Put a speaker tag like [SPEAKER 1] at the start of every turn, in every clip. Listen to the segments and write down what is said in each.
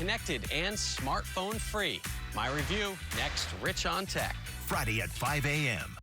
[SPEAKER 1] connected and smartphone free. My review next, Rich on Tech.
[SPEAKER 2] Friday at 5 a.m.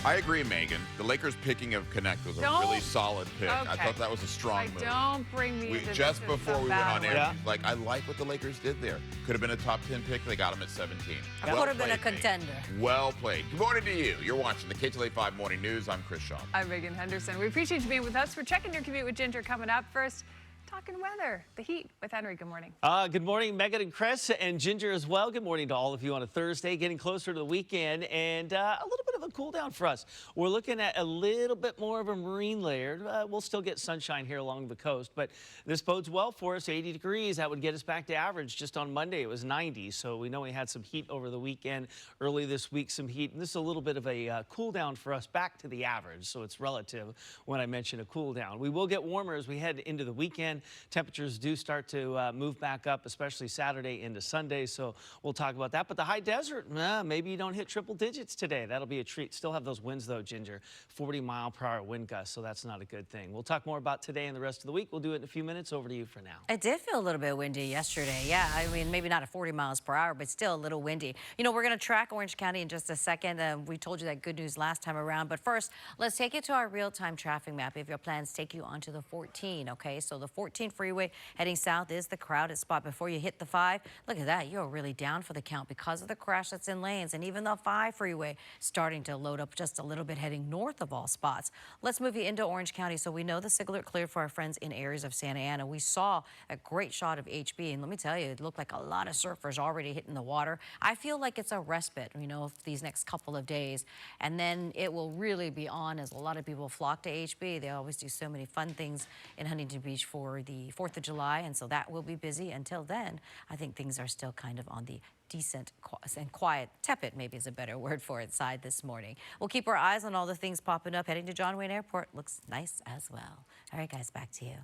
[SPEAKER 3] I agree, Megan. The Lakers picking of Connect was a really solid pick.
[SPEAKER 4] Okay.
[SPEAKER 3] I thought that was a strong move.
[SPEAKER 4] Don't bring me into
[SPEAKER 3] just before we went on air, she's like, I like what the Lakers did there. Could have been a top 10 pick. They got him at 17.
[SPEAKER 5] I would have been a contender.
[SPEAKER 3] Well played. Good morning to you. You're watching the KTLA 5 Morning News. I'm Chris Shaw.
[SPEAKER 4] I'm Megan Henderson. We appreciate you being with us. We're checking your commute with Ginger coming up. First, talking weather, the heat with Henry. Good morning.
[SPEAKER 6] Good morning, Megan and Chris and Ginger as well. Good morning to all of you on a Thursday, getting closer to the weekend and a little bit of a cool down for us. We're looking at a little bit more of a marine layer. We'll still get sunshine here along the coast, but this bodes well for us. 80 degrees, that would get us back to average. Just on Monday, it was 90, so we know we had some heat over the weekend. Early this week, some heat, and this is a little bit of a cool down for us back to the average, so it's relative when I mention a cool down. We will get warmer as we head into the weekend. Temperatures do start to move back up, especially Saturday into Sunday, so we'll talk about that. But the high desert, maybe you don't hit triple digits today. That'll be a treat. Still have those winds, though, Ginger. 40-mile-per-hour wind gusts, so that's not a good thing. We'll talk more about today and the rest of the week. We'll do it in a few minutes. Over to you for now.
[SPEAKER 5] It did feel a little bit windy yesterday. Yeah, I mean, maybe not at 40 miles per hour, but still a little windy. You know, we're going to track Orange County in just a second. We told you that good news last time around. But first, let's take you to our real-time traffic map. If your plans take you onto the 14, okay? So the 14 freeway heading south is the crowded spot before you hit the 5. Look at that. You're really down for the count because of the crash that's in lanes. And even the 5 freeway starting to load up just a little bit heading north of all spots. Let's move you into Orange County. So we know the signal alert cleared for our friends in areas of Santa Ana. We saw a great shot of HB. And let me tell you, it looked like a lot of surfers already hitting the water. I feel like it's a respite, you know, these next couple of days. And then it will really be on as a lot of people flock to HB. They always do so many fun things in Huntington Beach for the 4th of July. And so that will be busy. Until then, I think things are still kind of on the decent and quiet, tepid maybe is a better word for it, side this morning. We'll keep our eyes on all the things popping up. Heading to John Wayne Airport looks nice as well. All right, guys, back to you.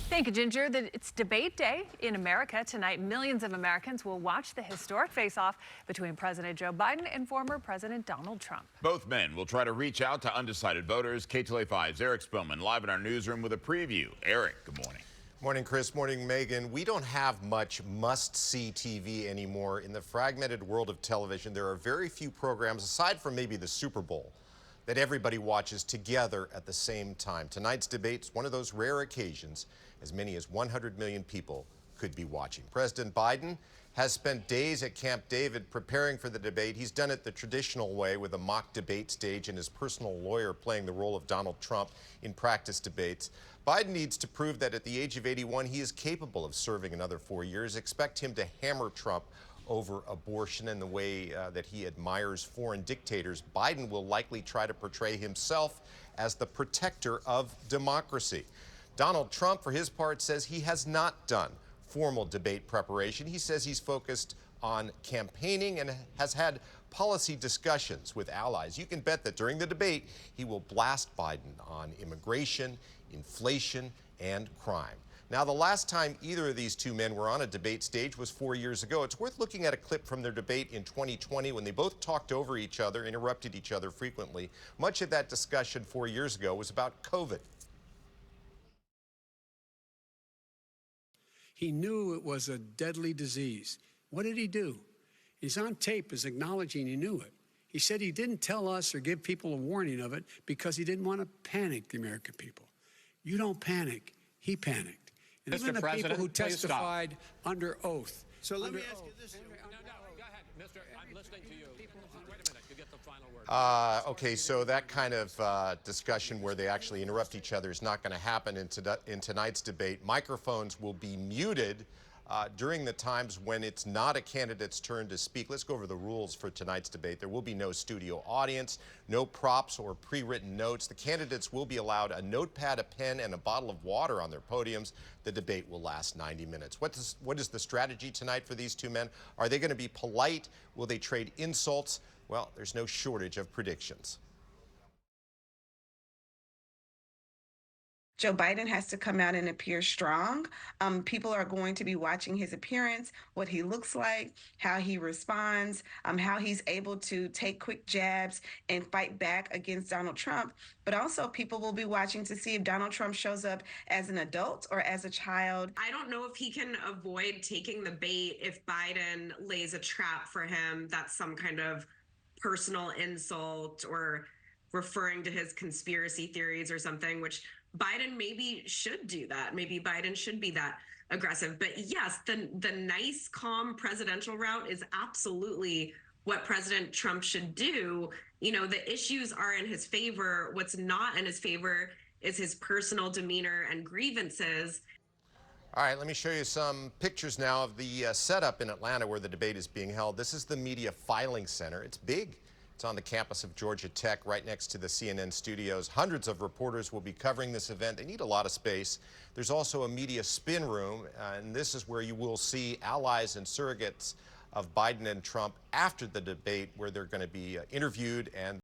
[SPEAKER 4] Thank you, Ginger. It's debate day in America. Tonight, millions of Americans will watch the historic face-off between President Joe Biden and former President Donald Trump.
[SPEAKER 3] Both men will try to reach out to undecided voters. KTLA 5's Eric Spillman live in our newsroom with a preview. Eric, good morning.
[SPEAKER 7] Morning, Chris. Morning, Megan. We don't have much must-see TV anymore. In the fragmented world of television, there are very few programs, aside from maybe the Super Bowl, that everybody watches together at the same time. Tonight's debate's one of those rare occasions as many as 100 million people could be watching. President Biden has spent days at Camp David preparing for the debate. He's done it the traditional way with a mock debate stage and his personal lawyer playing the role of Donald Trump in practice debates. Biden needs to prove that at the age of 81, he is capable of serving another 4 years. Expect him to hammer Trump over abortion and the way that he admires foreign dictators. Biden will likely try to portray himself as the protector of democracy. Donald Trump, for his part, says he has not done formal debate preparation. He says he's focused on campaigning and has had policy discussions with allies. You can bet that during the debate, he will blast Biden on immigration, inflation, and crime. Now, the last time either of these two men were on a debate stage was 4 years ago. It's worth looking at a clip from their debate in 2020 when they both talked over each other, interrupted each other frequently. Much of that discussion 4 years ago was about COVID.
[SPEAKER 8] He knew it was a deadly disease. What did he do? He's on tape as acknowledging he knew it. He said he didn't tell us or give people a warning of it because he didn't want to panic the American people. You don't panic. He panicked. And even the people who testified under oath.
[SPEAKER 9] So let me ask you this. No, go ahead, mister. I'm listening to you. Wait a minute. You get the final word.
[SPEAKER 7] Okay, so that kind of discussion where they actually interrupt each other is not going to happen in tonight's debate. Microphones will be muted during the times when it's not a candidate's turn to speak. Let's go over the rules for tonight's debate. There will be no studio audience, no props or pre-written notes. The candidates will be allowed a notepad, a pen, and a bottle of water on their podiums. The debate will last 90 minutes. What is the strategy tonight for these two men? Are they going to be polite? Will they trade insults? Well, there's no shortage of predictions.
[SPEAKER 10] Joe Biden has to come out and appear strong. People are going to be watching his appearance, what he looks like, how he responds, how he's able to take quick jabs and fight back against Donald Trump. But also people will be watching to see if Donald Trump shows up as an adult or as a child.
[SPEAKER 11] I don't know if he can avoid taking the bait if Biden lays a trap for him that's some kind of personal insult or referring to his conspiracy theories or something, which Biden maybe should do that. Maybe Biden should be that aggressive. But yes, the nice, calm presidential route is absolutely what President Trump should do. You know, the issues are in his favor. What's not in his favor is his personal demeanor and grievances.
[SPEAKER 7] All right, let me show you some pictures now of the setup in Atlanta where the debate is being held. This is the Media Filing Center. It's big. It's on the campus of Georgia Tech, right next to the CNN studios. Hundreds of reporters will be covering this event. They need a lot of space. There's also a media spin room, and this is where you will see allies and surrogates of Biden and Trump after the debate, where they're going to be interviewed and